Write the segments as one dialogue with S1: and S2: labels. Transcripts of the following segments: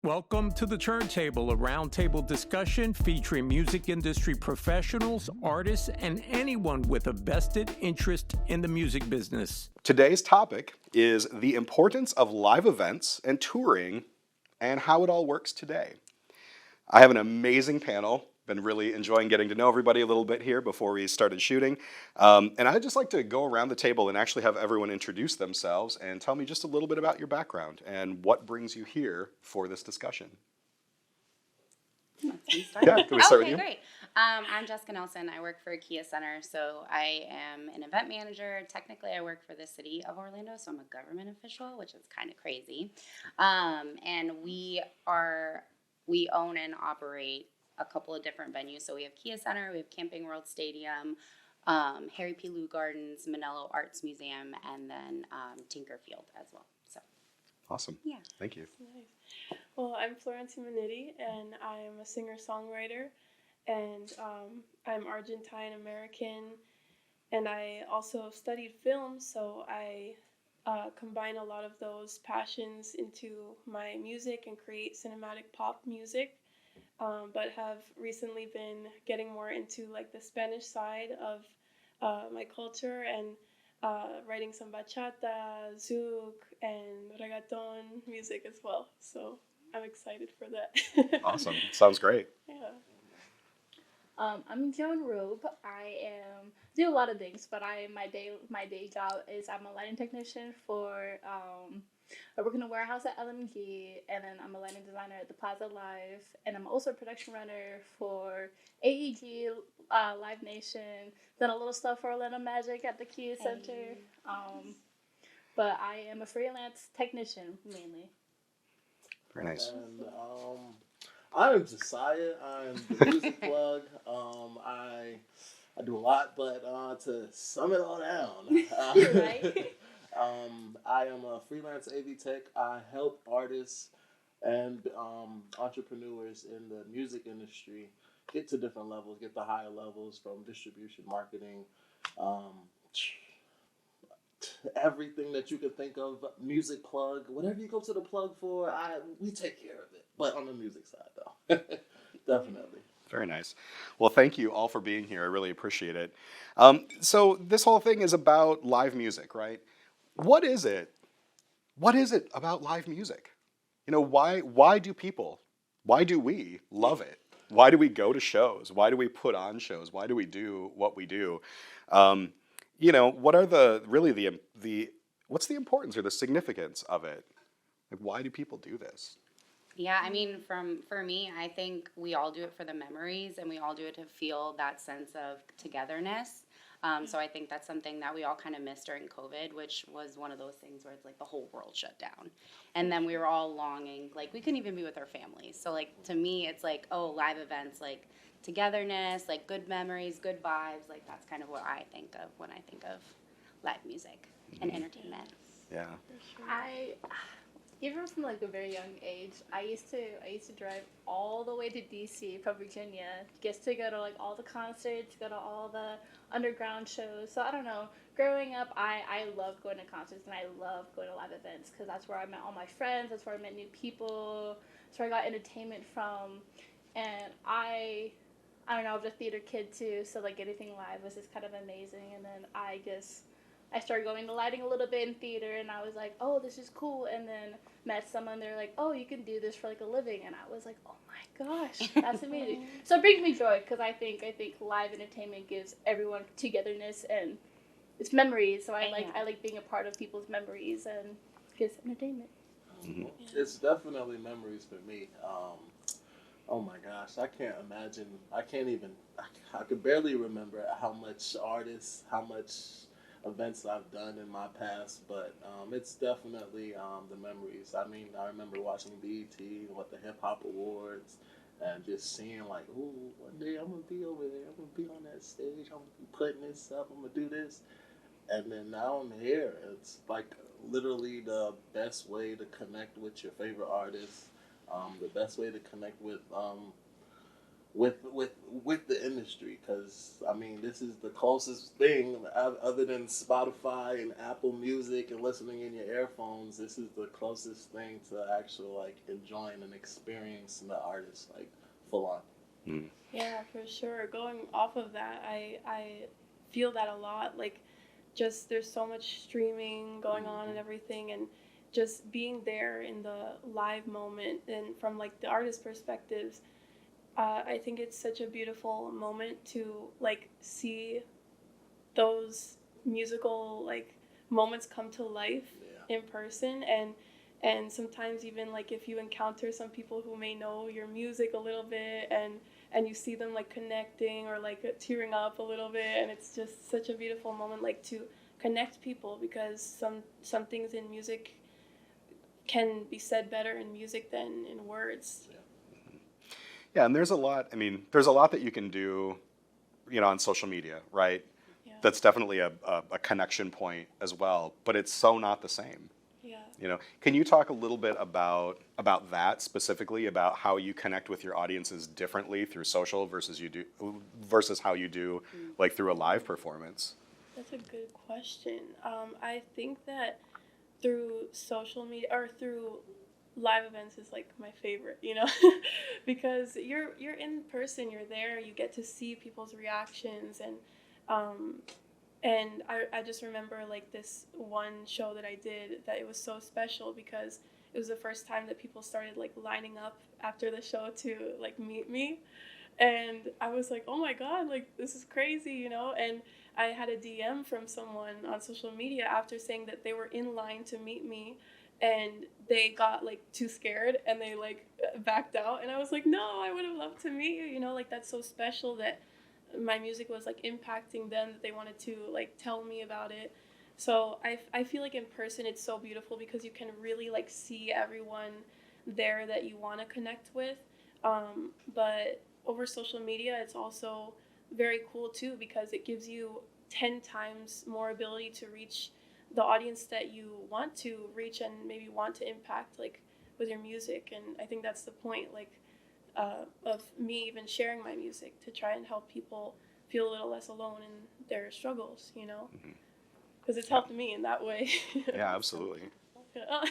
S1: Welcome to the Turntable, a roundtable discussion featuring music industry professionals, artists, and anyone with a vested interest in the music business.
S2: Today's topic is the importance of live events and touring and how it all works today. I have an amazing panel. Been really enjoying getting to know everybody a little bit here before we started shooting. And I'd just like to go around the table and actually have everyone introduce themselves and tell me just a little bit about your background and what brings you here for this discussion. Yeah, can we start with you?
S3: Great. I'm Jessica Nelson. I work for Kia Center, so I am an event manager. Technically, I work for the city of Orlando, so I'm a government official, which is kind of crazy. And we own and operate a couple of different venues. So we have Kia Center, we have Camping World Stadium, Harry P. Lou Gardens, Manello Arts Museum, and then Tinker Field as well. So
S2: awesome.
S3: Yeah.
S2: Thank you.
S4: Nice. Well, I'm Florencia Manniti, and I'm a singer-songwriter, and I'm Argentine-American, and I also studied film, so I combine a lot of those passions into my music and create cinematic pop music, but have recently been getting more into like the Spanish side of my culture and writing some bachata, zouk, and reggaeton music as well. So I'm excited for that.
S2: Awesome. Sounds great.
S4: Yeah.
S5: I'm Joan Roob. I do a lot of things, but my day job is I'm a lighting technician for I work in a warehouse at LMG, and then I'm a lighting designer at the Plaza Live, and I'm also a production runner for AEG, Live Nation, done a little stuff for Orlando Magic at the Kia Center. But I am a freelance technician mainly.
S2: Very nice.
S6: And I'm Josiah. I'm the music plug. I do a lot, but to sum it all down,
S5: Right.
S6: I am a freelance AV tech. I help artists and entrepreneurs in the music industry get to different levels, get to higher levels from distribution, marketing, everything that you could think of, music plug, whatever you go to the plug for, we take care of it. But on the music side, though, definitely.
S2: Very nice. Well, thank you all for being here. I really appreciate it. So this whole thing is about live music, right? What is it? What is it about live music? You know, why do we love it? Why do we go to shows? Why do we put on shows? Why do we do what we do? You know, what are what's the importance or the significance of it? Like, why do people do this?
S3: Yeah, I mean, for me, I think we all do it for the memories, and we all do it to feel that sense of togetherness. So I think that's something that we all kind of missed during COVID, which was one of those things where it's like the whole world shut down. And then we were all longing, like we couldn't even be with our families. So like to me, it's like, oh, live events, like togetherness, like good memories, good vibes. Like that's kind of what I think of when I think of live music and entertainment.
S2: Yeah.
S5: Even from like a very young age, I used to drive all the way to DC from Virginia just to go to like all the concerts, go to all the underground shows. So I don't know. Growing up, I loved going to concerts and I loved going to live events because that's where I met all my friends. That's where I met new people. That's where I got entertainment from. And I don't know. I was a theater kid too, so like anything live was just kind of amazing. And then I started going to lighting a little bit in theater, and I was like, oh, this is cool. And then met someone, they're like, oh, you can do this for like a living. And I was like, oh my gosh, that's amazing. So it brings me joy because I think live entertainment gives everyone togetherness and it's memories. So I like being a part of people's memories and gives entertainment.
S2: Mm-hmm.
S6: It's definitely memories for me. Oh my gosh, I can't imagine. I could barely remember how much events I've done in my past, but it's definitely the memories. I mean, I remember watching BET with the Hip Hop Awards and just seeing like, ooh, one day I'm gonna be over there. I'm gonna be on that stage. I'm gonna be putting this up. I'm gonna do this, and then now I'm here. It's like literally the best way to connect with your favorite artists. The best way to connect with with the industry, because I mean this is the closest thing other than Spotify and Apple Music and listening in your earphones. This is the closest thing to actual like enjoying and experiencing the artist like full on.
S2: Mm.
S4: Yeah, for sure. Going off of that, I feel that a lot. Like, just there's so much streaming going on and everything, and just being there in the live moment and from like the artist perspectives, I think it's such a beautiful moment to like see those musical like moments come to life in person, and sometimes even like if you encounter some people who may know your music a little bit, and you see them like connecting or like tearing up a little bit, and it's just such a beautiful moment like to connect people, because some things in music can be said better in music than in words.
S2: Yeah, and there's a lot. I mean, there's a lot that you can do, you know, on social media, right?
S4: Yeah.
S2: That's definitely a connection point as well, but it's so not the same.
S4: Yeah.
S2: You know, can you talk a little bit about that specifically, about how you connect with your audiences differently through social versus how you do like through a live performance?
S4: That's a good question. I think that through social media or through live events is like my favorite, you know, because you're in person, you're there, you get to see people's reactions, and I just remember like this one show that I did that it was so special because it was the first time that people started like lining up after the show to like meet me, and I was like, oh my god, like this is crazy, you know. And I had a DM from someone on social media after saying that they were in line to meet me, and they got like too scared and they like backed out, and I was like, no, I would have loved to meet you, you know, like that's so special that my music was like impacting them, that they wanted to like tell me about it. So I feel like in person it's so beautiful because you can really like see everyone there that you want to connect with, but over social media it's also very cool too because it gives you 10 times more ability to reach the audience that you want to reach and maybe want to impact like with your music. And I think that's the point, like of me even sharing my music, to try and help people feel a little less alone in their struggles, you know, because it's helped me in that way.
S2: Yeah, absolutely.
S3: Yeah.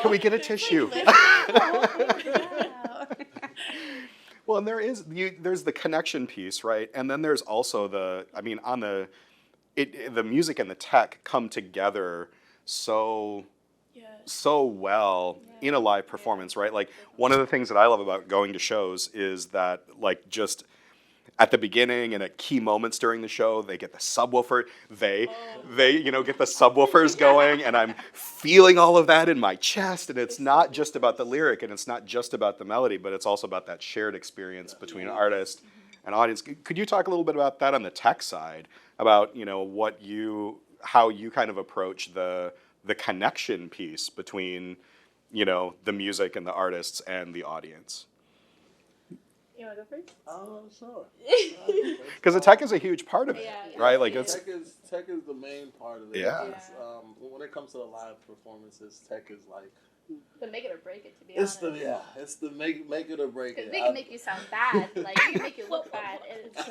S2: Can we get a tissue? Well, and there's the connection piece, right? And then there's also the music and the tech come together so well in a live performance, right? Like one of the things that I love about going to shows is that like just at the beginning and at key moments during the show, they get the subwoofer. They get the subwoofers going, and I'm feeling all of that in my chest. And it's not just about the lyric, and it's not just about the melody, but it's also about that shared experience between artist and audience. Could you talk a little bit about that on the tech side, about how you kind of approach the connection piece between the music and the artists and the audience?
S5: You want to go first?
S6: Sure.
S2: Because the tech is a huge part of it, right? Like it's
S6: tech is the main part of it.
S2: Yeah.
S6: When it comes to the live performances, tech is like
S5: The make it or break it, to be honest.
S6: It's the make it or break it.
S5: They can make you sound bad, like they can make you look bad. It's a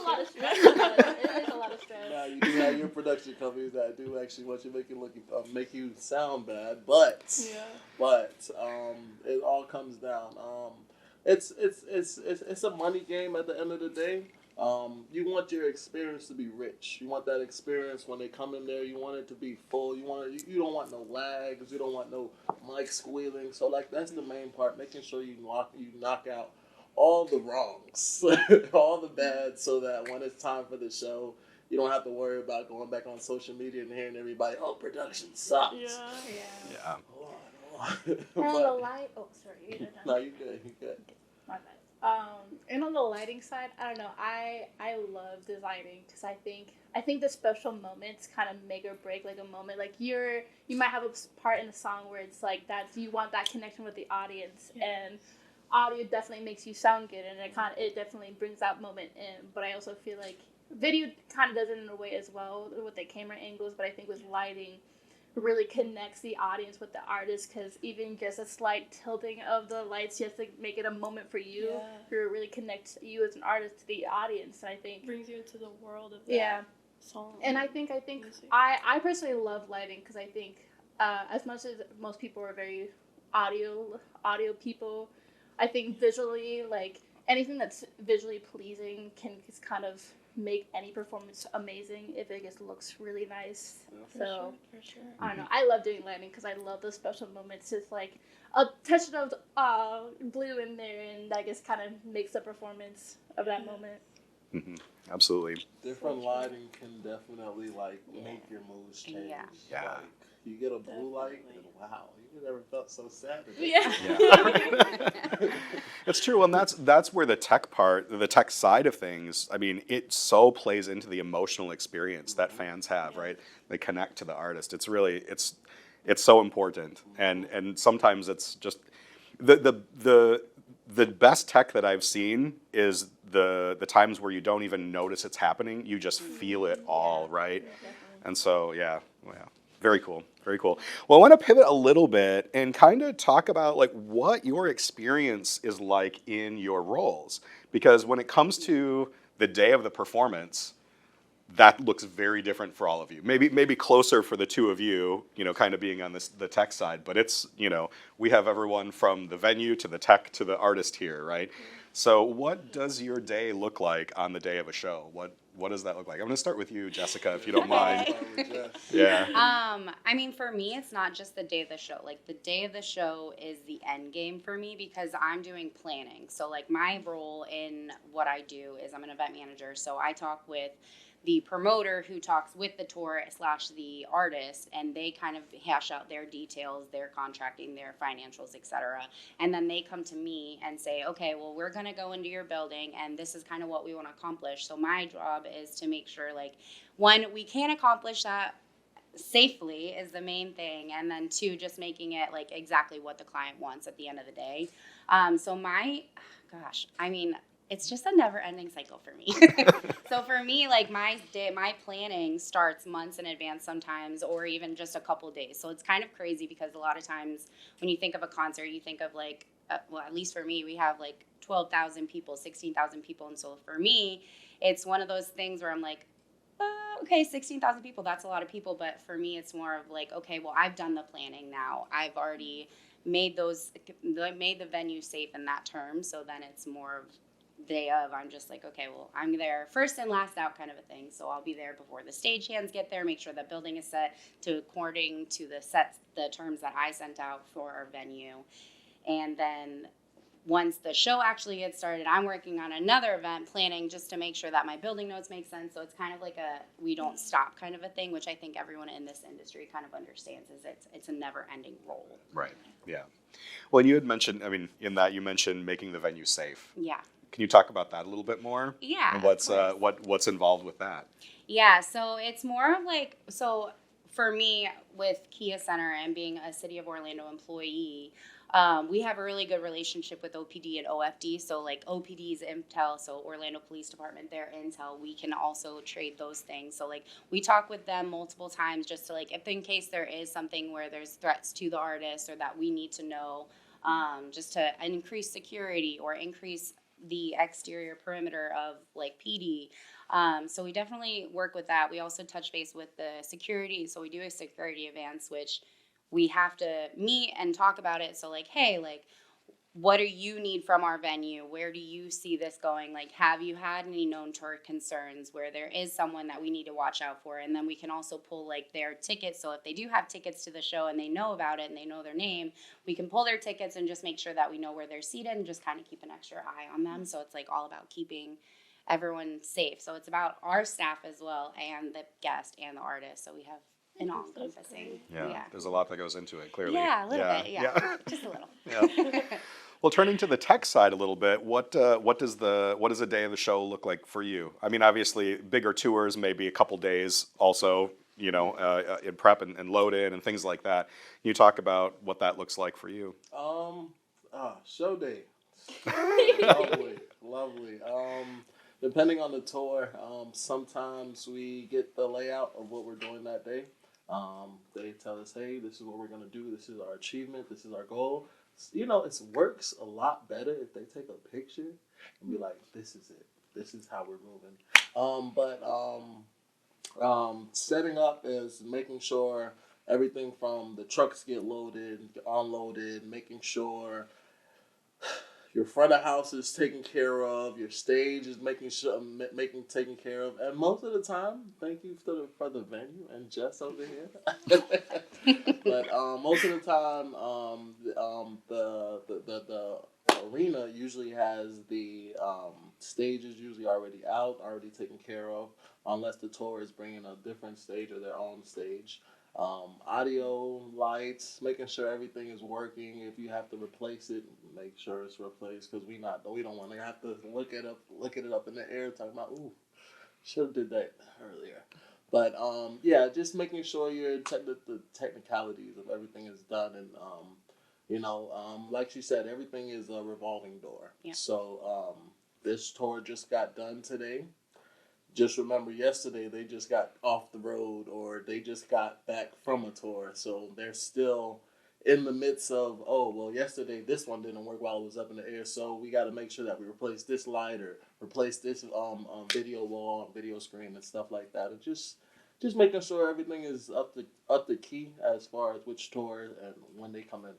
S5: lot of stress. It is a lot of stress.
S6: Now you do have your production companies that do actually want you to make you sound bad, but it all comes down. It's a money game at the end of the day. You want your experience to be rich. You want that experience when they come in there. You want it to be full. You don't want no lags. You don't want no mic squealing. So like that's the main part, making sure you knock out all the wrongs, all the bad, so that when it's time for the show, you don't have to worry about going back on social media and hearing everybody, oh, production sucks.
S2: Yeah.
S5: On the light. Oh, sorry.
S6: No, you good.
S5: My bad. And on the lighting side, I don't know. I love designing because I think the special moments kind of make or break like a moment. Like you might have a part in a song where it's like that. You want that connection with the audience, and audio definitely makes you sound good, and it definitely brings that moment in. But I also feel like video kind of does it in a way as well with the camera angles. But I think with lighting, really connects the audience with the artist, because even just a slight tilting of the lights just to make it a moment for you, who really connects you as an artist to the audience. And I think
S4: brings you into the world of that song.
S5: And I think I personally love lighting, because I think as much as most people are very audio people, I think visually, like anything that's visually pleasing can just kind of make any performance amazing if it just looks really nice.
S4: For sure.
S5: I don't know. I love doing lighting because I love those special moments. It's like a touch of blue in there, and that just kind of makes the performance of that moment.
S2: Mm-hmm. Absolutely.
S6: Different lighting can definitely make your moods change.
S2: Yeah.
S6: Like, you get a blue light, and wow, you never felt so sad.
S2: It's true, and that's where the tech side of things, I mean, it so plays into the emotional experience that fans have, right? They connect to the artist. It's really it's so important, and sometimes it's just the best tech that I've seen is the times where you don't even notice it's happening. You just feel it all, right? And so, yeah. Very cool. Very cool. Well, I want to pivot a little bit and kind of talk about like what your experience is like in your roles. Because when it comes to the day of the performance, that looks very different for all of you. Maybe closer for the two of you, kind of being on the tech side. But it's, we have everyone from the venue to the tech to the artist here, right? So what does your day look like on the day of a show? What does that look like? I'm going to start with you, Jessica, if you don't mind. Yeah.
S3: I mean, for me, it's not just the day of the show. Like, the day of the show is the end game for me because I'm doing planning. So, like, my role in what I do is I'm an event manager. So I talk with the promoter who talks with the tour / the artist, and they kind of hash out their details, their contracting, their financials, etc. And then they come to me and say, okay, well, we're going to go into your building, and this is kind of what we want to accomplish. So my job is to make sure, like, one, we can accomplish that safely is the main thing, and then two, just making it like exactly what the client wants at the end of the day. It's just a never-ending cycle for me. So for me, like my planning starts months in advance sometimes, or even just a couple days. So it's kind of crazy because a lot of times when you think of a concert, you think of like, at least for me, we have like 12,000 people, 16,000 people. And so for me, it's one of those things where I'm like, okay, 16,000 people, that's a lot of people. But for me, it's more of like, okay, well, I've done the planning now. I've already made the venue safe in that term. So then it's more of day of, I'm just like, okay, well, I'm there first and last out kind of a thing. So I'll be there before the stagehands get there, make sure that building is set according to the terms that I sent out for our venue. And then once the show actually gets started, I'm working on another event planning just to make sure that my building notes make sense. So it's kind of like we don't stop kind of a thing, which I think everyone in this industry kind of understands is it's a never ending role.
S2: Right. Yeah. Well, and you had mentioned, I mean, in that you mentioned making the venue safe.
S3: Yeah.
S2: Can you talk about that a little bit more?
S3: Yeah.
S2: And what's involved with that?
S3: Yeah, so it's more of like, so for me with Kia Center and being a City of Orlando employee, we have a really good relationship with OPD and OFD. So like OPD's Intel, so Orlando Police Department, their Intel, we can also trade those things. So like we talk with them multiple times just to like, if in case there is something where there's threats to the artist or that we need to know, just to increase security or increase the exterior perimeter of like PD. So we definitely work with that. We also touch base with the security. So we do a security advance, which we have to meet and talk about it. So like, hey, like, what do you need from our venue? Where do you see this going? Like, have you had any known tour concerns where there is someone that we need to watch out for? And then we can also pull like their tickets. So if they do have tickets to the show and they know about it and they know their name, we can pull their tickets and just make sure that we know where they're seated and just kind of keep an extra eye on them. So it's like all about keeping everyone safe. So it's about our staff as well and the guest and the artist. So we have an all-encompassing.
S2: Yeah, there's a lot that goes into it, clearly.
S3: Yeah, a little bit, yeah. Just a little.
S2: Yeah. Well, turning to the tech side a little bit, what does a day of the show look like for you? I mean, obviously, bigger tours, maybe a couple days also, in prep and load in and things like that. Can you talk about what that looks like for you?
S6: Show day. Lovely. Depending on the tour, sometimes we get the layout of what we're doing that day. They tell us, hey, this is what we're gonna do. This is our achievement. This is our goal. You know, it works a lot better if they take a picture and be like, this is it. This is how we're moving. Setting up is making sure everything from the trucks get loaded, unloaded, making sure your front of house is taken care of, your stage is taken care of, and most of the time, thank you for the venue and Jess over here. But most of the time, the arena usually has the stages usually already out, already taken care of, unless the tour is bringing a different stage or their own stage. Audio, lights, making sure everything is working. If you have to replace it, make sure it's replaced, because we don't want to have to look it up in the air talking about, ooh, should have did that earlier. But yeah, just making sure the technicalities of everything is done, and like she said, everything is a revolving door.
S3: Yeah.
S6: So this tour just got done today. Just remember, yesterday they just got off the road, or they just got back from a tour, so they're still in the midst of, yesterday this one didn't work while it was up in the air, so we got to make sure that we replace this light or replace this video wall, video screen, and stuff like that, and just making sure everything is up to key as far as which tour and when they come in.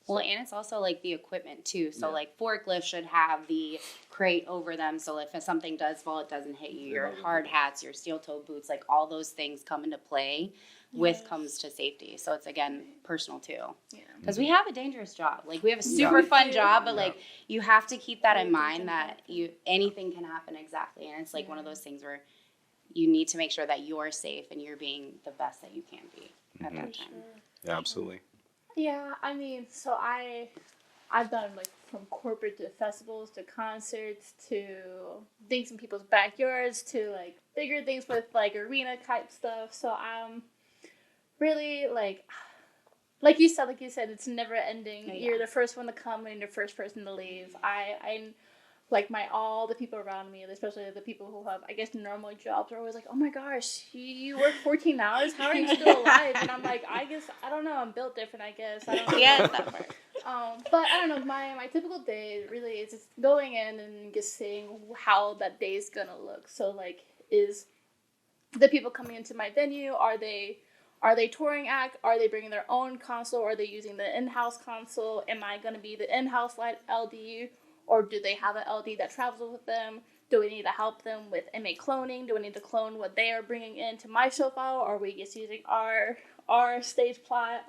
S3: Well, and it's also like the equipment too. So
S6: Yeah.
S3: like forklifts should have the crate over them, so if something does fall, it doesn't hit you. Your hard hats, your steel toe boots, like all those things come into play with comes to safety. So it's again personal too.
S5: Yeah.
S3: Because we have a dangerous job. Like we have a super fun job, but like you have to keep that in mind that anything can happen exactly. And it's like one of those things where you need to make sure that you're safe and you're being the best that you can be at that time.
S2: Yeah, absolutely.
S5: Yeah, I mean, so I've done like from corporate to festivals to concerts to things in people's backyards to like bigger things with like arena type stuff. So I'm really like you said, it's never ending.
S3: Yeah.
S5: You're the first one to come and the first person to leave. I like all the people around me, especially the people who have, I guess, normal jobs, are always like, oh my gosh, you work 14 hours? How are you still alive? And I'm like, I don't know, I'm built different, I guess. I don't know.
S3: Yeah, that part.
S5: But I don't know, my typical day really is just going in and just seeing how that day's gonna look. So like, is the people coming into my venue, are they touring act? Are they bringing their own console? Are they using the in-house console? Am I gonna be the in-house light LD? Or do they have an LD that travels with them? Do we need to help them with MA cloning? Do we need to clone what they are bringing into my show file? Or are we just using our stage plot?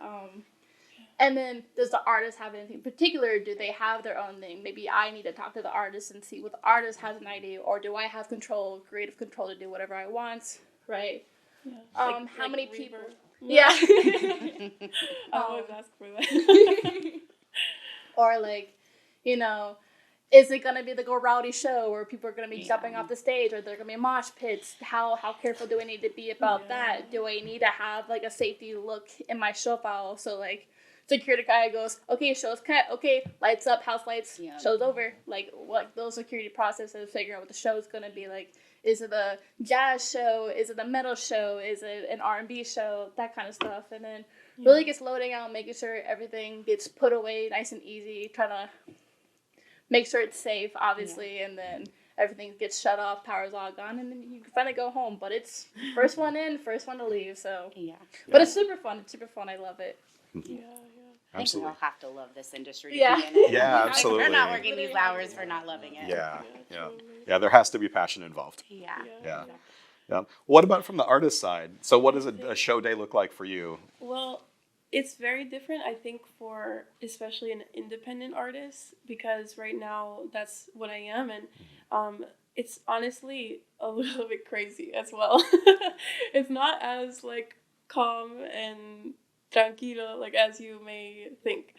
S5: And then does the artist have anything particular? Do they have their own thing? Maybe I need to talk to the artist and see what the artist has an idea. Or do I have creative control to do whatever I want, right?
S4: Yeah.
S5: How many people?
S4: Yeah.
S5: Yeah.
S4: I always ask for that.
S5: Or like, is it gonna be the Go Rowdy show where people are gonna be jumping off the stage, or they're gonna be mosh pits? How careful do I need to be about that? Do I need to have like a safety look in my show file? So like, security guy goes, okay, show's cut, okay, lights up, house lights, show's over. Like what those security processes, figuring out what the show's gonna be like. Is it a jazz show? Is it a metal show? Is it an R&B show? That kind of stuff. And then really gets loading out, making sure everything gets put away nice and easy, trying to make sure it's safe, obviously, and then everything gets shut off, power's all gone, and then you can finally go home. But it's first one in, first one to leave, so. Yeah. But it's super fun. I love it.
S4: Yeah.
S3: I think we all have to love this industry to
S5: Yeah.
S3: be in it.
S2: Yeah, absolutely.
S3: We're not working these hours for not loving it.
S2: Yeah, there has to be passion involved.
S3: Yeah.
S2: What about from the artist side? So what does a show day look like for you?
S4: Well, it's very different, I think, for especially an independent artist, because right now that's what I am, and it's honestly a little bit crazy as well. It's not as like calm and tranquilo like as you may think.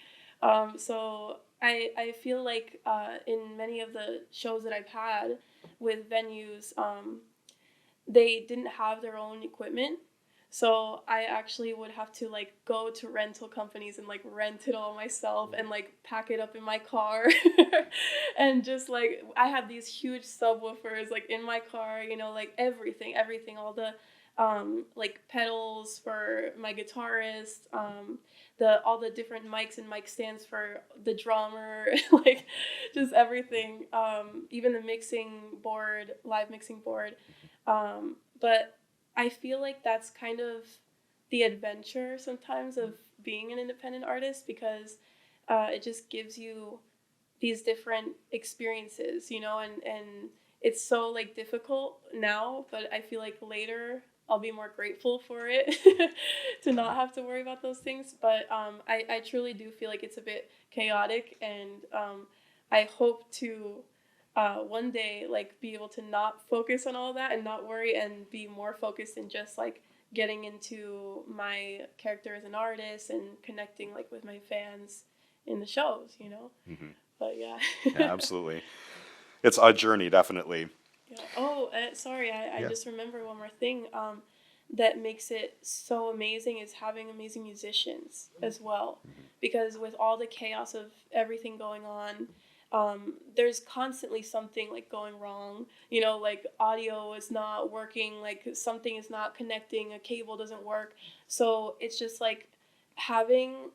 S4: So I feel like in many of the shows that I've had with venues, they didn't have their own equipment. So I actually would have to like go to rental companies and like rent it all myself and like pack it up in my car. And just like, I have these huge subwoofers like in my car, like everything, all the like pedals for my guitarist, all the different mics and mic stands for the drummer, like just everything, even the live mixing board. But I feel like that's kind of the adventure sometimes of being an independent artist, because it just gives you these different experiences, and it's so like difficult now, but I feel like later I'll be more grateful for it to not have to worry about those things. But I truly do feel like it's a bit chaotic, and I hope to one day like be able to not focus on all that and not worry, and be more focused in just like getting into my character as an artist and connecting like with my fans in the shows,
S2: Mm-hmm.
S4: But yeah.
S2: Yeah, absolutely. It's a journey, definitely.
S4: Yeah. Oh, sorry, I just remember one more thing that makes it so amazing is having amazing musicians as well. Because with all the chaos of everything going on, there's constantly something like going wrong. Like audio is not working, like something is not connecting, a cable doesn't work. So it's just like having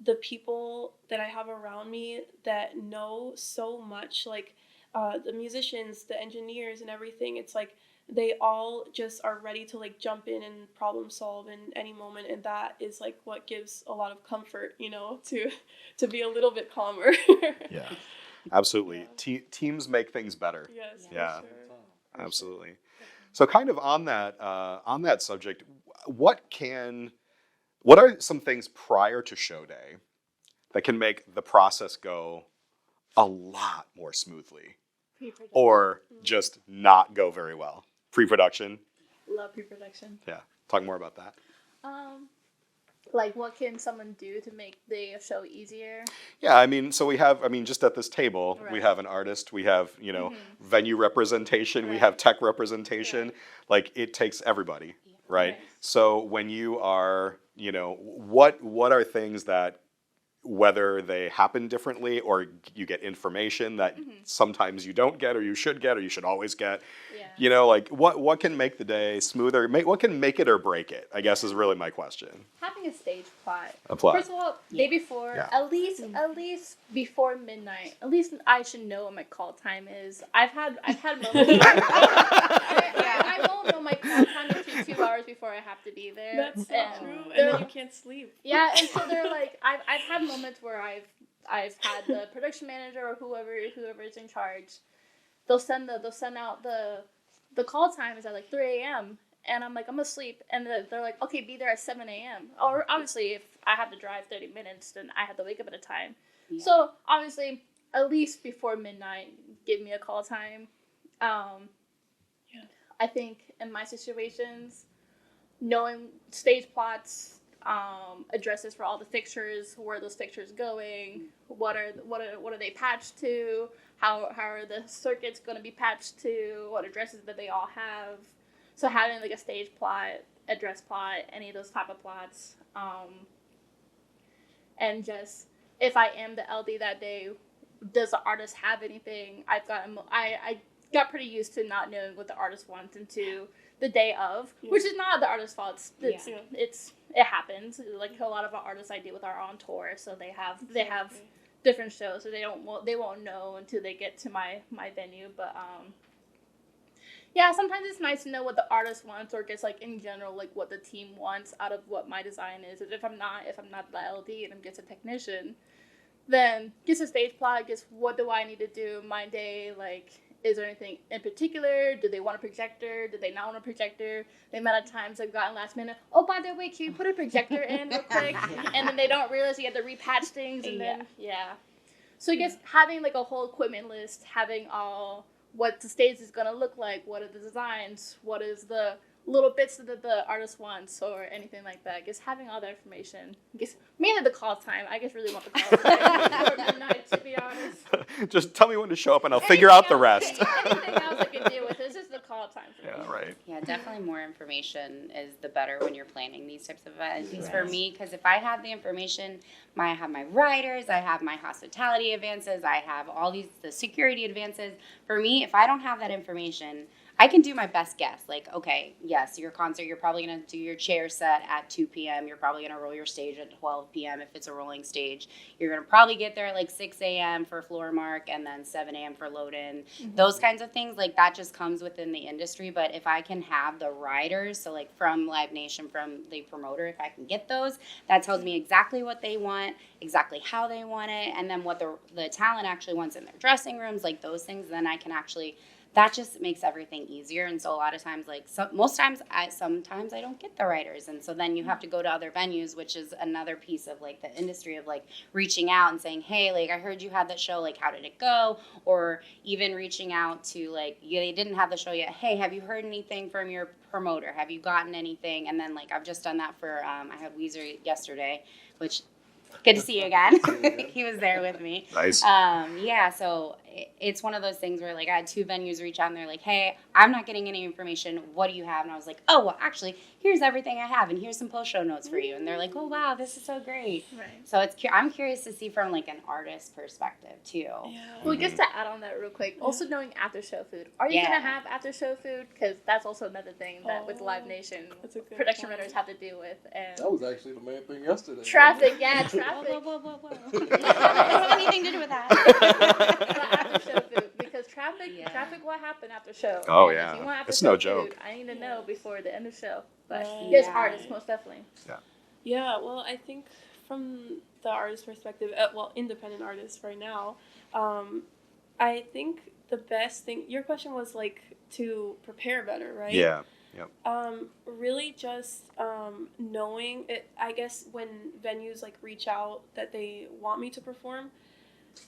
S4: the people that I have around me that know so much, like the musicians, the engineers, and everything. It's like they all just are ready to like jump in and problem solve in any moment, and that is like what gives a lot of comfort, to be a little bit calmer.
S2: Yeah, absolutely. Yeah. Teams make things better.
S4: Yes.
S2: Yeah,
S4: for sure.
S2: Absolutely. So, kind of on that subject, what are some things prior to show day that can make the process go a lot more smoothly, or just not go very well? Pre-production.
S5: Love pre-production.
S2: Yeah, talk more about that.
S5: Like what can someone do to make the show easier?
S2: Yeah, just at this table,
S5: right.
S2: We have an artist, we have, venue representation,
S5: right.
S2: we have tech representation.
S5: Right.
S2: Like it takes everybody, right? So when you are, what are things that, whether they happen differently or you get information that sometimes you don't get or you should always get, like what can make the day smoother, what can make it or break it, I guess is really my question.
S5: Having a stage plot.
S2: A plot.
S5: First of all, day before, at least before midnight, at least I should know what my call time is. I've had moments where I won't know my call time until 2 hours before I have to be there.
S4: That's so true, and then you can't sleep.
S5: Yeah, and so they're like, I've had moments where I've had the production manager or whoever is in charge. They'll send out the call time is at like 3 a.m. and I'm like, I'm asleep, and they're like, okay, be there at 7 a.m. Or obviously if I have to drive 30 minutes, then I have to wake up at a time. Yeah. So obviously at least before midnight, give me a call time. I think in my situations, knowing stage plots, addresses for all the fixtures, where are those fixtures going, what are they patched to, how are the circuits going to be patched to, what addresses that they all have. So having like a stage plot, address plot, any of those type of plots, and just if I am the LD that day, does the artist have anything? I got pretty used to not knowing what the artist wants until the day of, which is not the artist's fault. It happens. Like a lot of our artists I deal with are on tour, so they have different shows, so they won't know until they get to my venue. But sometimes it's nice to know what the artist wants, or just like in general, like what the team wants out of what my design is. If I'm not the LD and I'm just a technician, then just a stage plot. Just what do I need to do my day, like. Is there anything in particular? Do they want a projector? Do they not want a projector? The amount of times I've gotten last minute, oh, by the way, can you put a projector in real quick? And then they don't realize you have to repatch things. And then, So I guess having like a whole equipment list, having all what the stage is going to look like, what are the designs, what is the little bits that the artist wants or anything like that. I guess having all that information. I guess mainly the call time. I just really want the call time before midnight, to be honest.
S2: Just tell me when to show up and I'll figure out the rest.
S5: Anything else I can deal with. It's just the call time for me.
S2: Yeah, right.
S3: Yeah, definitely more information is the better when you're planning these types of events. At least for me, because if I have the information, I have my riders, I have my hospitality advances, I have all the security advances. For me, if I don't have that information, I can do my best guess. Like, okay, yes, your concert, you're probably going to do your chair set at 2 p.m. You're probably going to roll your stage at 12 p.m. if it's a rolling stage. You're going to probably get there at like 6 a.m. for floor mark and then 7 a.m. for load in. Those kinds of things, like that just comes within the industry. But if I can have the riders, so like from Live Nation, from the promoter, if I can get those, that tells me exactly what they want, exactly how they want it, and then what the talent actually wants in their dressing rooms, like those things, then I can actually, that just makes everything easier. And so a lot of times, like sometimes I don't get the writers, and so then you have to go to other venues, which is another piece of like the industry of like reaching out and saying, hey, like I heard you had that show, like how did it go? Or even reaching out to like, they didn't have the show yet, hey, have you heard anything from your promoter? Have you gotten anything? And then like I've just done that for I had Weezer yesterday, which good to see you again. He was there with me.
S2: Nice.
S3: Yeah, so it's one of those things where like I had 2 venues reach out and they're like, hey, I'm not getting any information. What do you have? And I was like, oh, well, actually, here's everything I have, and here's some post show notes for you. And they're like, oh, wow, this is so great.
S5: Right.
S3: So I'm curious to see from like an artist perspective too.
S4: Yeah.
S5: Well, just to add on that real quick, also knowing after show food. Are you gonna have after show food? Because that's also another thing that with Live Nation
S4: That's a good
S5: production
S4: point.
S5: runners have to deal with. And
S6: That was actually the main thing yesterday.
S5: traffic, traffic.
S3: Whoa. Doesn't have anything to do with that.
S5: But after show food, because traffic will happen after show.
S2: Oh,
S5: And
S2: yeah.
S5: if you want after
S2: It's
S5: show
S2: no
S5: food,
S2: joke.
S5: I need to know before the end of show. But
S4: Right.
S5: there's
S3: Yeah.
S5: artists, most definitely.
S4: Yeah, well, I think from the artist perspective, independent artists right now, I think the best thing, your question was like to prepare better, right?
S2: Yeah.
S4: Really just knowing it, I guess when venues like reach out that they want me to perform,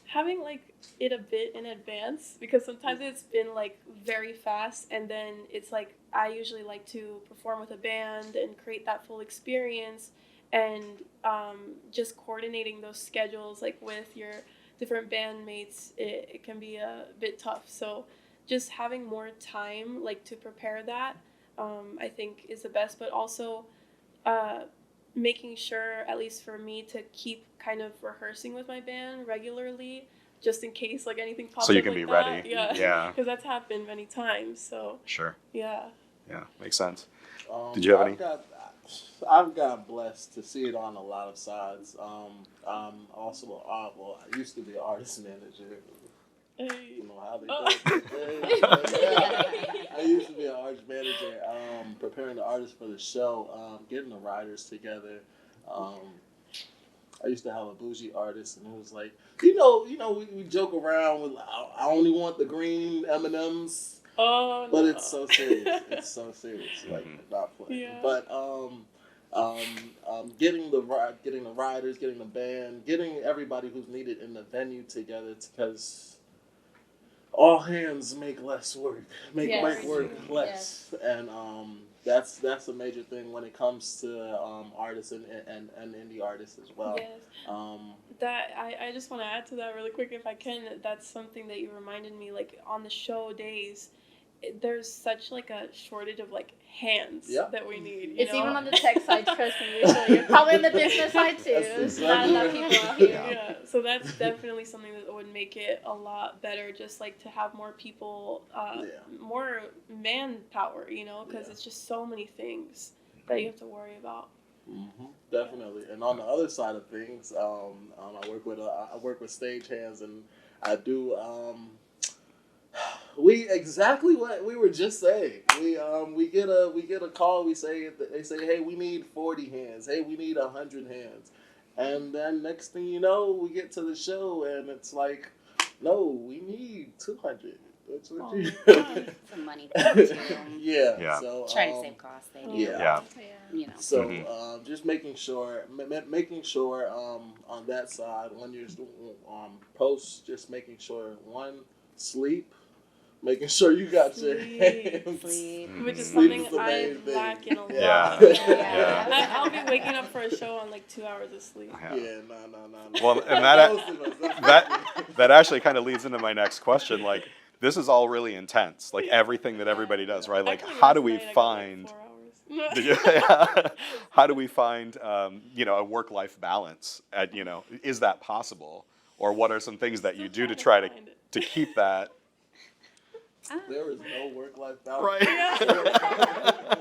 S4: having like it a bit in advance, because sometimes it's been like very fast, and then it's like I usually like to perform with a band and create that full experience, and just coordinating those schedules like with your different bandmates, it can be a bit tough. So just having more time like to prepare that, I think is the best, but also making sure, at least for me, to keep kind of rehearsing with my band regularly, just in case like anything pops up.
S2: So you can
S4: like
S2: be
S4: that.
S2: ready.
S4: Yeah.
S2: Yeah.
S4: Because that's happened many times. So
S2: Sure.
S4: yeah.
S2: Yeah. Makes sense. Did you have any?
S6: I've got blessed to see it on a lot of sides. I'm also, I used to be an artist manager.
S4: Hey.
S6: You know how they do it. I used to be an artist manager, preparing the artists for the show, getting the writers together. I used to have a bougie artist, and it was like, we joke around with, I only want the green M&Ms.
S4: Oh,
S6: But
S4: no.
S6: it's so serious. It's so serious. Like, not playing.
S4: Yeah.
S6: But getting the riders, getting the band, getting everybody who's needed in the venue together, because all hands make less work. Make work less. And that's a major thing when it comes to artists and indie artists as well.
S4: Yes. That I just want to add to that really quick, if I can. That's something that you reminded me, like on the show days, there's such like a shortage of like hands that we need.
S5: It's even on the tech side, trust me. Usually, you're probably on the business side too. There's not enough people out here.
S4: Yeah, so that's definitely something that would make it a lot better, just like to have more people, more manpower, because it's just so many things that you have to worry about.
S6: Mm-hmm. Definitely. And on the other side of things, I work with stagehands, and I do exactly what we were just saying. We get a call. They say, hey, we need 40 hands. Hey, we need 100 hands. And then next thing you know, we get to the show, and it's like, no, we need 200. That's what you.
S3: Some money too.
S2: Yeah.
S6: So
S3: Trying to save costs. They do.
S2: Yeah.
S6: So just making sure on that side, when you're post, just making sure sleep, making sure you got your hands.
S3: Sleep.
S4: Which is
S6: Sleep
S4: something
S6: the
S4: I
S6: main thing.
S4: lack in a lot.
S2: Yeah.
S4: I'll be waking up for a show on like 2 hours of sleep.
S6: Yeah, no.
S2: Well, and that actually kind of leads into my next question. Like, this is all really intense. Like everything that everybody does, right? Like,
S4: Actually,
S2: how do
S4: last
S2: we
S4: night I got,
S2: find?
S4: like 4 hours.
S2: Did you, how do we find, a work-life balance? Is that possible, or what are some things that you do to try to keep that?
S6: There is no work-life balance.
S2: Right.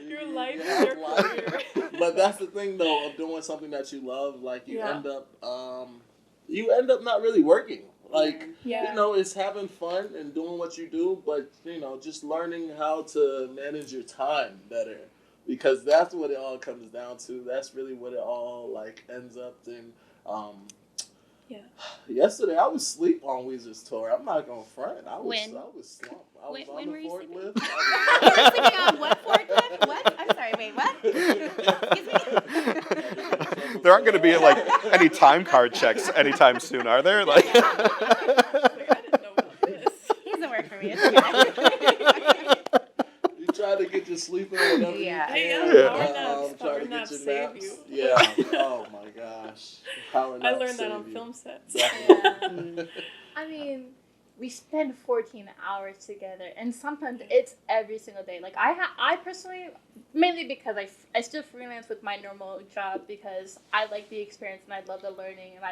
S4: Your life
S6: You
S4: is
S6: have
S4: your
S6: life.
S4: career.
S6: But that's the thing, though, of doing something that you love. Like you
S4: Yeah.
S6: end up not really working. Like
S4: Yeah.
S6: you know, it's having fun and doing what you do, but you know, just learning how to manage your time better, because that's what it all comes down to. That's really what it all like ends up in.
S4: Yeah.
S6: Yesterday I was asleep on Weezer's tour. I'm not gonna front. I was slumped. I was on
S3: When
S6: the
S3: were you sleeping?
S6: forklift.
S3: You were sleeping on what forklift? What? I'm sorry, wait, what? Excuse me?
S2: There aren't going to be like any time card checks anytime soon, are there? Like,
S4: I didn't know about this.
S3: He doesn't work for me. It's okay.
S6: You try to get your sleep in whenever
S3: Yeah.
S6: you
S4: Yeah,
S6: can.
S4: power
S6: Try
S4: naps
S6: to
S4: save
S6: get your
S4: you.
S6: naps. Yeah. Oh my gosh. Power
S4: I
S6: naps
S4: learned that
S6: save
S4: on
S6: you.
S4: film sets.
S6: Definitely.
S5: I mean, we spend 14 hours together, and sometimes it's every single day. Like I personally, mainly because I still freelance with my normal job because I like the experience and I love the learning and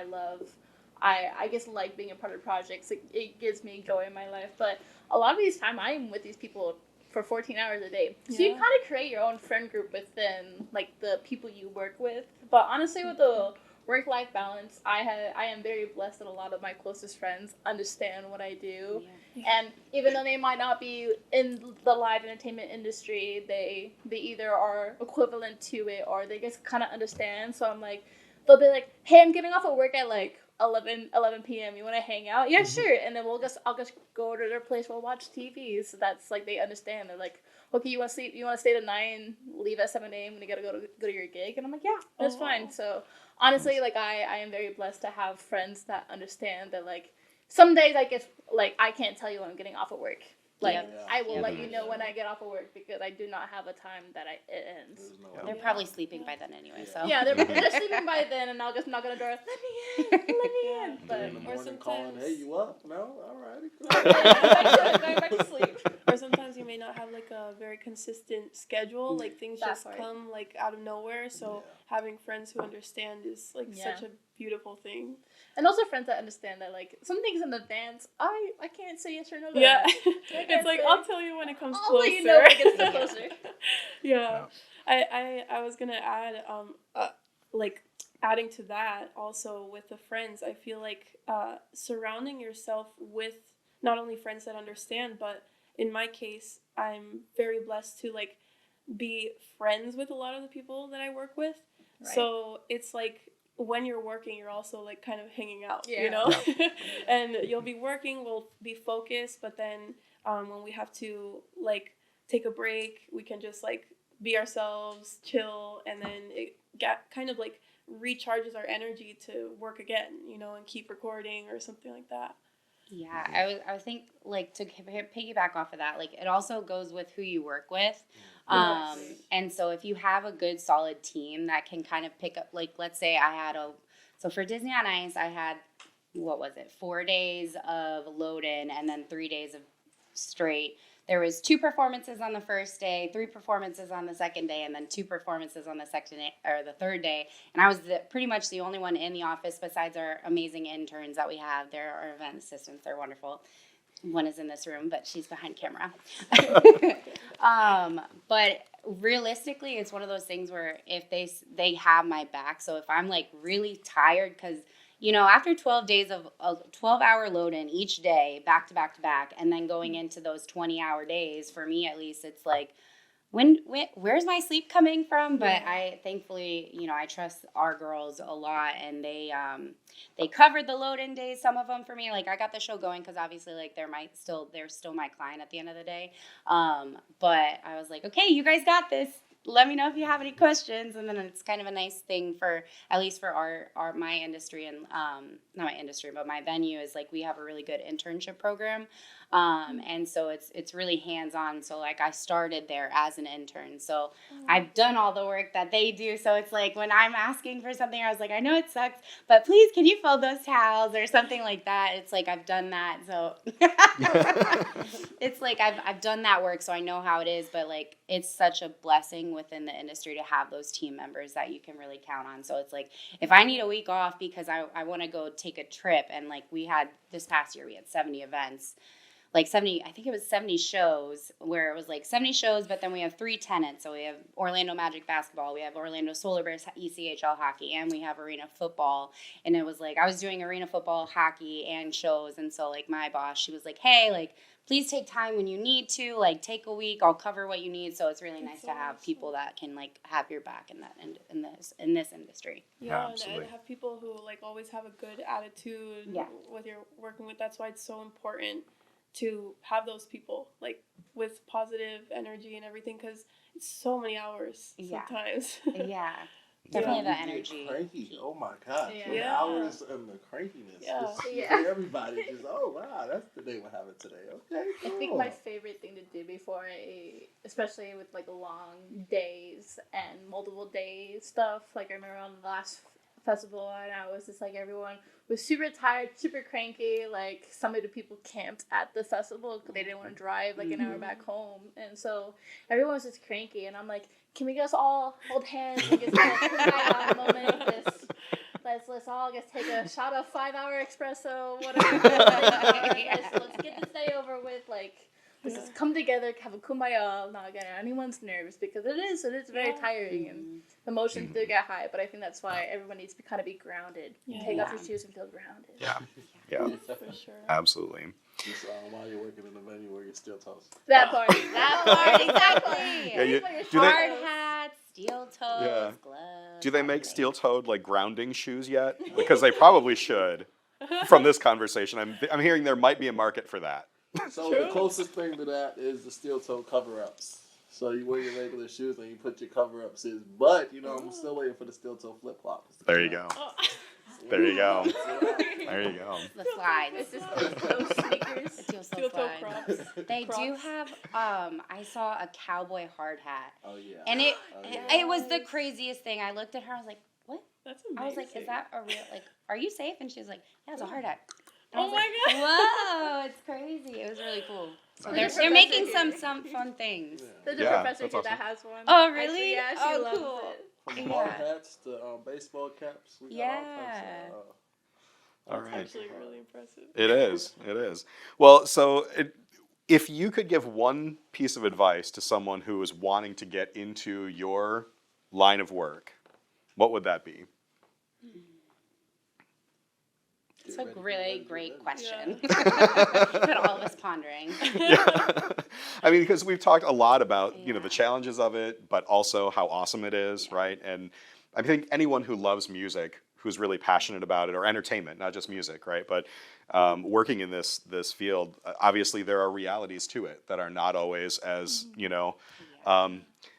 S5: I guess like being a part of projects. It gives me joy in my life. But a lot of these time I'm with these people for 14 hours a day. So you
S4: Yeah.
S5: kind of create your own friend group within like the people you work with. But honestly, with the work-life balance, I am very blessed that a lot of my closest friends understand what I do.
S4: Yeah.
S5: And even though they might not be in the live entertainment industry, they either are equivalent to it or they just kind of understand. So I'm like, they'll be like, hey, I'm getting off of work at like 11 p.m. You want to hang out? Yeah, sure. And then I'll just go to their place. We'll watch TV. So that's like, they understand. They're like, okay, you want to sleep? You want to stay to 9, leave at 7 a.m. when you gotta go to your gig? And I'm like, yeah, that's fine. So honestly, like I am very blessed to have friends that understand that like some days I guess like I can't tell you when I'm getting off of work. Like
S3: Yep.
S5: I will
S3: Yep.
S5: let you know when I get off of work because I do not have a time that it ends.
S6: There's no
S3: They're probably sleeping by then anyway, so.
S5: Yeah, they're sleeping by then, and I'll just knock on the door. Let me in.
S6: But
S5: But
S6: in the morning
S4: sometimes-
S6: calling, hey, you up? No? Alrighty.
S5: going back to sleep.
S4: Or sometimes you may not have like a very consistent schedule. Like things
S5: That
S4: just
S5: part.
S4: come like out of nowhere. So having friends who understand is like
S5: Yeah.
S4: such a beautiful thing.
S5: And also friends that understand that like some things in advance, I can't say yes or no to
S4: Yeah.
S5: that.
S4: It's like
S5: say-
S4: I'll tell you when it comes
S5: I'll
S4: closer.
S5: let you know when it gets closer.
S4: Yeah. I was gonna add like adding to that also with the friends, I feel like surrounding yourself with not only friends that understand, but in my case, I'm very blessed to like be friends with a lot of the people that I work with.
S5: Right.
S4: So it's like when you're working, you're also like kind of hanging out,
S5: Yeah.
S4: you know? And you'll be working, we'll be focused, but then when we have to like take a break, we can just like be ourselves, chill, and then it kind of like recharges our energy to work again, you know, and keep recording or something like that.
S3: Yeah, I was think like to piggyback off of that, like it also goes with who you work with.
S4: Yes.
S3: And so if you have a good solid team that can kind of pick up, like let's say so for Disney on Ice, I had, 4 days of load in and then 3 days of straight. There was 2 performances on the first day, 3 performances on the second day, and then 2 performances on the the third day. And I was pretty much the only one in the office besides our amazing interns that we have. They're our event assistants. They're wonderful. One is in this room, but she's behind camera. But realistically, it's one of those things where if they have my back. So if I'm like really tired, because after 12 days of a 12-hour load in each day, back to back to back, and then going into those 20-hour days, for me at least, it's like, where's my sleep coming from? But I thankfully, I trust our girls a lot, and they covered the load-in days, some of them for me. Like I got the show going because obviously, like they're still my client at the end of the day. But I was like, okay, you guys got this. Let me know if you have any questions. And then it's kind of a nice thing for, at least for my industry and, not my industry, but my venue is like, we have a really good internship program. And so it's really hands-on. So like I started there as an intern. So I've done all the work that they do. So it's like when I'm asking for something, I was like, I know it sucks, but please, can you fold those towels or something like that? It's like, I've done that. So it's like, I've done that work. So I know how it is, but like, it's such a blessing within the industry to have those team members that you can really count on. So it's like, if I need a week off because I want to go take a trip, and like this past year we had 70 events. like 70, I think it was 70 shows, where it was like 70 shows, but then we have 3 tenants. So we have Orlando Magic basketball, we have Orlando Solar Bears ECHL hockey, and we have arena football. And it was like, I was doing arena football, hockey, and shows. And so like my boss, she was like, hey, like, please take time when you need to, like take a week, I'll cover what you need. So it's really nice to have people that can like have your back in this industry.
S4: Yeah,
S2: Absolutely.
S4: and have people who like always have a good attitude with you're working with. That's why it's so important to have those people like with positive energy and everything, because it's so many hours sometimes.
S3: Yeah. Definitely the
S6: You get
S3: energy.
S6: cranky. Oh my gosh.
S5: Yeah.
S6: The hours and the crankiness.
S4: Yeah.
S6: Everybody just, oh wow, that's the day we're having today. Okay. Cool.
S5: I think my favorite thing to do before especially with like long days and multiple day stuff, like I remember on the last festival and I was just like, everyone was super tired, super cranky, like some of the people camped at the festival because they didn't want to drive like an hour back home, and so everyone was just cranky, and I'm like, can we just all hold hands and just have a kumbaya moment? Let's all just take a shot of 5-hour espresso, whatever. Let's get this day over with. Like, let's just come together, have a kumbaya, not get anyone's nerves, because it is very tiring and emotions do get high. But I think that's why everyone needs to kind of be grounded. Take off your shoes and feel grounded.
S2: Yeah,
S4: For sure.
S2: absolutely.
S6: Just while you're working in a venue where you're still toast.
S5: That part,
S3: Exactly.
S2: Do
S3: Hard hats, steel toes,
S2: Yeah.
S3: gloves.
S2: Do they make steel-toed like grounding shoes yet? Because they probably should. From this conversation, I'm hearing there might be a market for that.
S6: So the closest thing to that is the steel toe cover-ups. So you wear your regular shoes and you put your cover-ups in. But, I'm still waiting for the steel toe flip-flops.
S2: There you go. There you go. There you go.
S3: The slides.
S5: It's just those sneakers.
S3: The
S4: Steel toe Crocs.
S3: They do have, I saw a cowboy hard hat.
S6: Oh, yeah.
S3: And it was the craziest thing. I looked at her, I was like, what?
S4: That's amazing.
S3: I was like, is that a real, like, are you safe? And she was like, yeah, it's a hard hat. And
S4: Oh
S3: I was
S4: my
S3: like, whoa, it's crazy. It was really cool. So they're making some fun things.
S5: There's a
S2: Yeah,
S5: professor
S2: that's
S5: here
S2: awesome.
S5: that has one.
S3: Oh, really?
S5: Actually, yeah, she loves
S3: cool.
S5: it.
S6: From hard hats to baseball caps. We got all
S3: Yeah.
S6: types of,
S2: All
S4: That's
S2: right.
S4: actually really impressive.
S2: It is. It is. Well, so if you could give one piece of advice to someone who is wanting to get into your line of work, what would that be?
S3: It's a really great question. Put all of us pondering.
S2: Yeah. I mean, because we've talked a lot about, the challenges of it, but also how awesome it is, right? And I think anyone who loves music, who's really passionate about it, or entertainment, not just music, right? But working in this field, obviously there are realities to it that are not always as,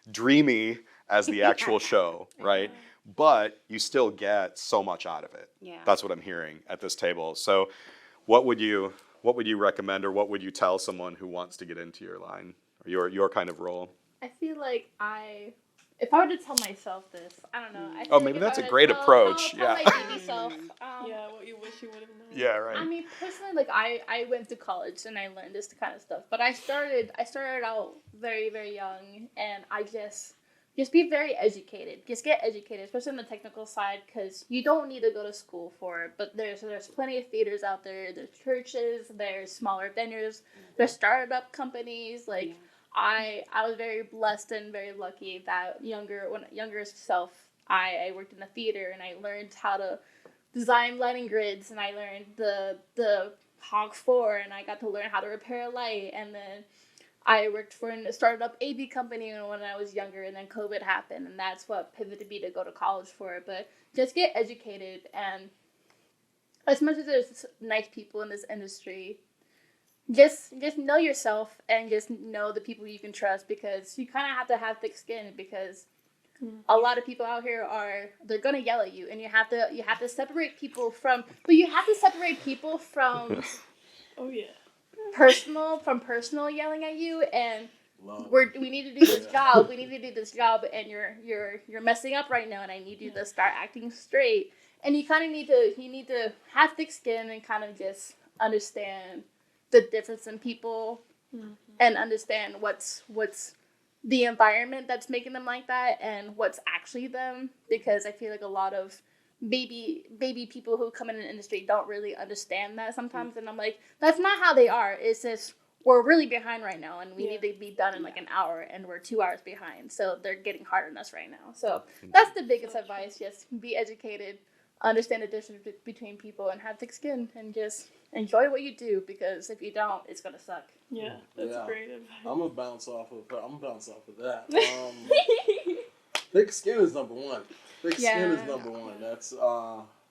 S2: dreamy as the actual show, right? But you still get so much out of it.
S3: Yeah.
S2: That's what I'm hearing at this table. So what would you recommend, or what would you tell someone who wants to get into your line, or your kind of role?
S5: I feel like if I were to tell myself this, I don't know. I feel
S2: maybe
S5: if
S2: that's
S5: I
S2: a
S5: were to
S2: great
S5: tell
S2: approach,
S5: my baby self.
S4: Yeah, what you wish you would have known.
S2: Yeah, right.
S5: I mean, personally, like I went to college and I learned this kind of stuff. But I started out very, very young, and I just be very educated. Just get educated, especially on the technical side, because you don't need to go to school for it. But there's plenty of theaters out there. There's churches. There's smaller venues. There's startup companies. Like I was very blessed and very lucky that younger self, I worked in the theater and I learned how to design lighting grids, and I learned the Hog 4, and I got to learn how to repair a light, and then I worked for a startup AV company when I was younger, and then COVID happened, and that's what pivoted me to go to college for it. But just get educated, and as much as there's nice people in this industry, just know yourself and just know the people you can trust, because you kind of have to have thick skin, because a lot of people out here they're gonna yell at you, and you have to separate people from
S4: Oh yeah.
S5: personal yelling at you, and we need to do this job. We need to do this job, and you're messing up right now, and I need you to start acting straight. And you kind of need to have thick skin and kind of just understand the difference in people, and understand what's the environment that's making them like that, and what's actually them. Because I feel like a lot of baby people who come in the industry don't really understand that sometimes, and I'm like, that's not how they are. It's just we're really behind right now, and we need to be done in like an hour, and we're 2 hours behind. So they're getting hard on us right now. So that's the biggest advice. Just be educated, understand the difference between people, and have thick skin, and just enjoy what you do, because if you don't, it's gonna suck.
S4: Yeah, that's great advice.
S6: I'm gonna bounce off of that. Thick skin is number one. Thick skin is number one. That's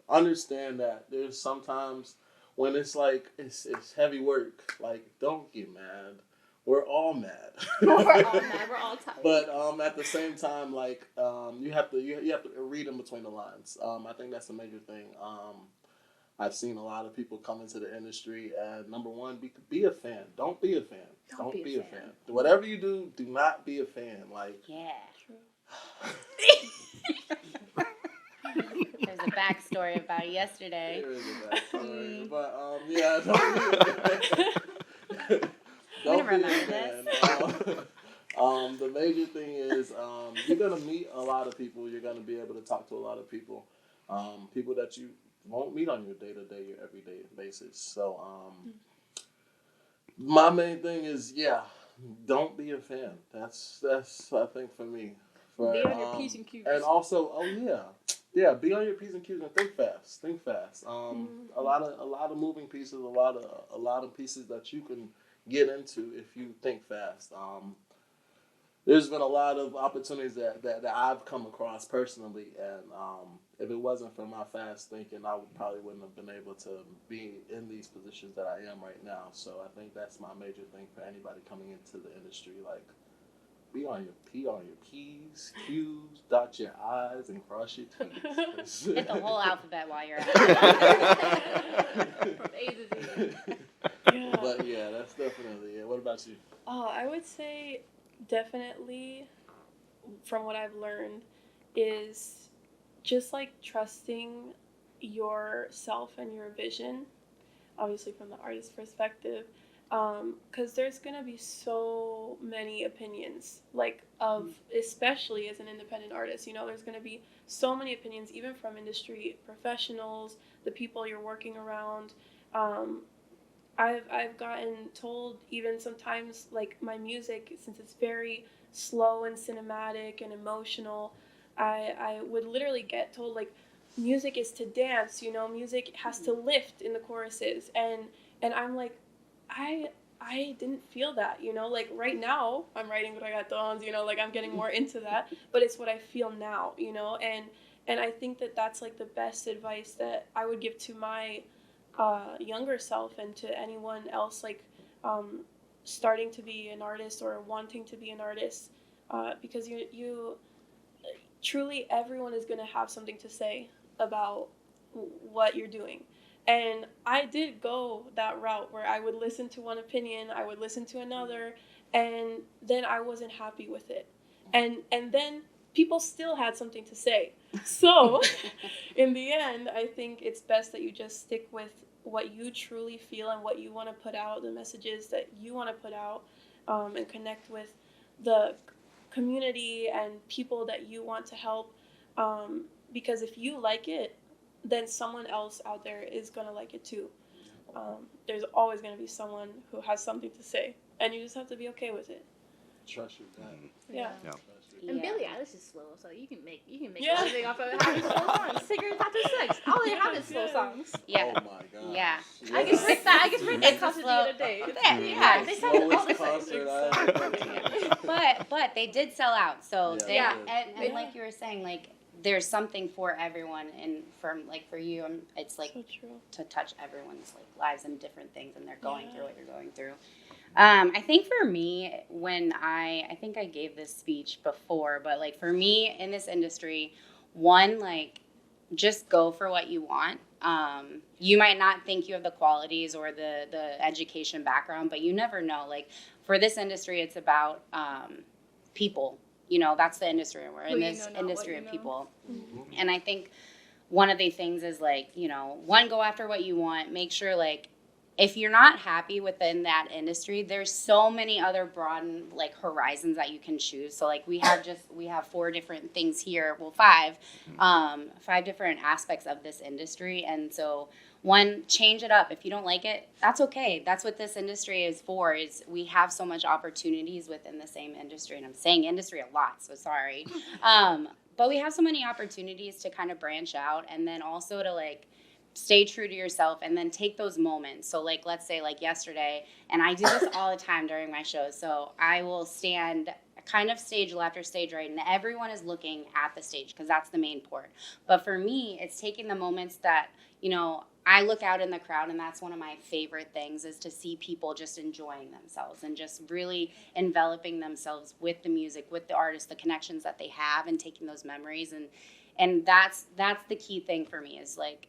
S6: understand that there's sometimes when it's like it's heavy work. Like, don't get mad. We're all mad.
S5: We're all mad. We're all tired.
S6: But at the same time, like you have to read in between the lines. I think that's a major thing. I've seen a lot of people come into the industry, and number one, be a fan. Don't be a fan. Don't be a fan. Whatever you do not be a fan. Like,
S3: There's a backstory about yesterday.
S6: There is a backstory, but don't be a fan. The major thing is you're gonna meet a lot of people. You're gonna be able to talk to a lot of people. People that you won't meet on your day-to-day, your everyday basis. So, my main thing is, don't be a fan. That's I think for me.
S5: Be on your P's and Q's.
S6: And also, be on your P's and Q's and think fast. A lot of moving pieces, a lot of pieces that you can get into if you think fast. There's been a lot of opportunities that I've come across personally, and if it wasn't for my fast thinking, I wouldn't have been able to be in these positions that I am right now. So I think that's my major thing for anybody coming into the industry. Like, be on your P's, Q's, dot your I's, and cross your T's.
S3: Hit the whole alphabet while you're at it.
S5: From A to Z.
S4: Yeah.
S6: But that's definitely it. What about you?
S4: I would say definitely, from what I've learned, is just like trusting yourself and your vision, obviously from the artist's perspective, because there's going to be so many opinions, like especially as an independent artist, there's going to be so many opinions, even from industry professionals, the people you're working around. I've gotten told even sometimes, like, my music, since it's very slow and cinematic and emotional, I would literally get told, like, music is to dance, music has to lift in the choruses, and I'm like, I didn't feel that, like, right now I'm writing reggaetons, like, I'm getting more into that, but it's what I feel now, and I think that's like the best advice that I would give to my younger self and to anyone else, like, starting to be an artist or wanting to be an artist, because you truly, everyone is going to have something to say about what you're doing. And I did go that route where I would listen to one opinion, I would listen to another, and then I wasn't happy with it. And then people still had something to say. So in the end, I think it's best that you just stick with what you truly feel and what you want to put out, the messages that you want to put out, and connect with the community and people that you want to help. Because if you like it, then someone else out there is going to like it too. There's always going to be someone who has something to say, and you just have to be okay with it.
S6: Trust your gut.
S4: Yeah.
S5: And Billie Eilish is slow, so you can make everything off of having slow songs. Cigarettes after sex. All they have is slow songs.
S3: Yeah.
S6: Oh my god.
S3: Yeah.
S5: I can break that concert the other day.
S3: Yeah.
S5: They sound all the
S6: Slowest
S5: same.
S6: concert I've ever been to.
S3: But they did sell out, so
S6: Yeah.
S3: and like you were saying, like, there's something for everyone, and for you, it's like
S4: So true.
S3: to touch everyone's, like, lives and different things, and they're going through what you're going through. I think for me, when I think I gave this speech before, but, like, for me in this industry, one, like, just go for what you want. You might not think you have the qualities or the education background, but you never know. Like, for this industry, it's about people. That's the industry. We're in this industry of people. Mm-hmm. And I think one of the things is, like, one, go after what you want. Make sure, like, if you're not happy within that industry, there's so many other broad like horizons that you can choose. So like we have 4 different things here, well 5 different aspects of this industry. And so one, change it up. If you don't like it, that's okay. That's what this industry is for, is we have so much opportunities within the same industry. And I'm saying industry a lot, so sorry. But we have so many opportunities to kind of branch out, and then also to like stay true to yourself, and then take those moments. So like, let's say like yesterday, and I do this all the time during my shows. So I will stand kind of stage left or stage right, and everyone is looking at the stage because that's the main part. But for me, it's taking the moments that, you know, I look out in the crowd, and that's one of my favorite things, is to see people just enjoying themselves and just really enveloping themselves with the music, with the artist, the connections that they have, and taking those memories. And that's the key thing for me, is like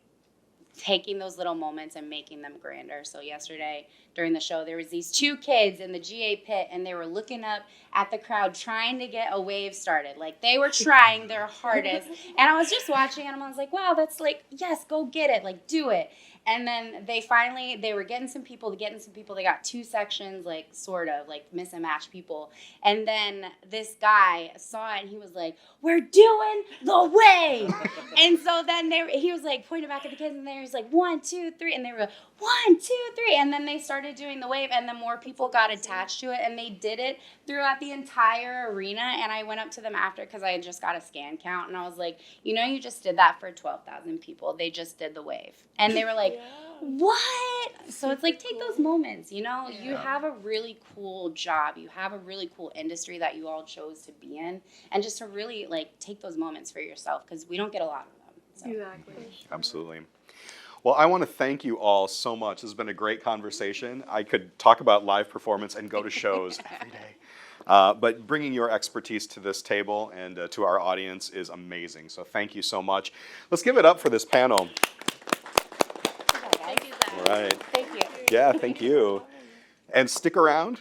S3: taking those little moments and making them grander. So yesterday during the show, there was these 2 kids in the GA pit, and they were looking up at the crowd trying to get a wave started. Like, they were trying their hardest. And I was just watching, and I was like, wow, that's like, yes, go get it. Like, do it. And then they were getting some people. They got 2 sections, like, sort of, like, miss and match people. And then this guy saw it, and he was like, we're doing the wave. And so then he was, like, pointing back at the kids, and he was like, 1, 2, 3. And they were like, 1, 2, 3. And then they started doing the wave, and then more people got attached to it, and they did it throughout the entire arena. And I went up to them after, because I had just got a scan count, and I was like, you know, you just did that for 12,000 people. They just did the wave. And they were like, what? So it's like, take those moments, you know? Yeah. You have a really cool job. You have a really cool industry that you all chose to be in. And just to really, like, take those moments for yourself, because we don't get a lot of them. So.
S5: Exactly.
S2: Absolutely. Well, I want to thank you all so much. This has been a great conversation. I could talk about live performance and go to shows every day. But bringing your expertise to this table and to our audience is amazing. So thank you so much. Let's give it up for this panel.
S5: Thank you, Zach.
S2: All right.
S3: Thank you.
S2: Yeah, thank you. And stick around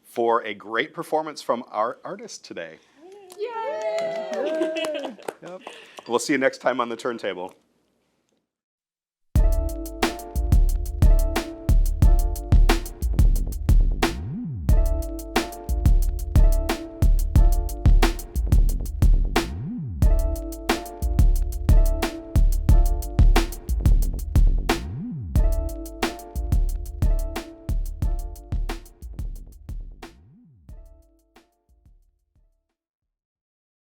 S2: for a great performance from our artist today.
S5: Yay!
S2: Yep. We'll see you next time on the Turntable.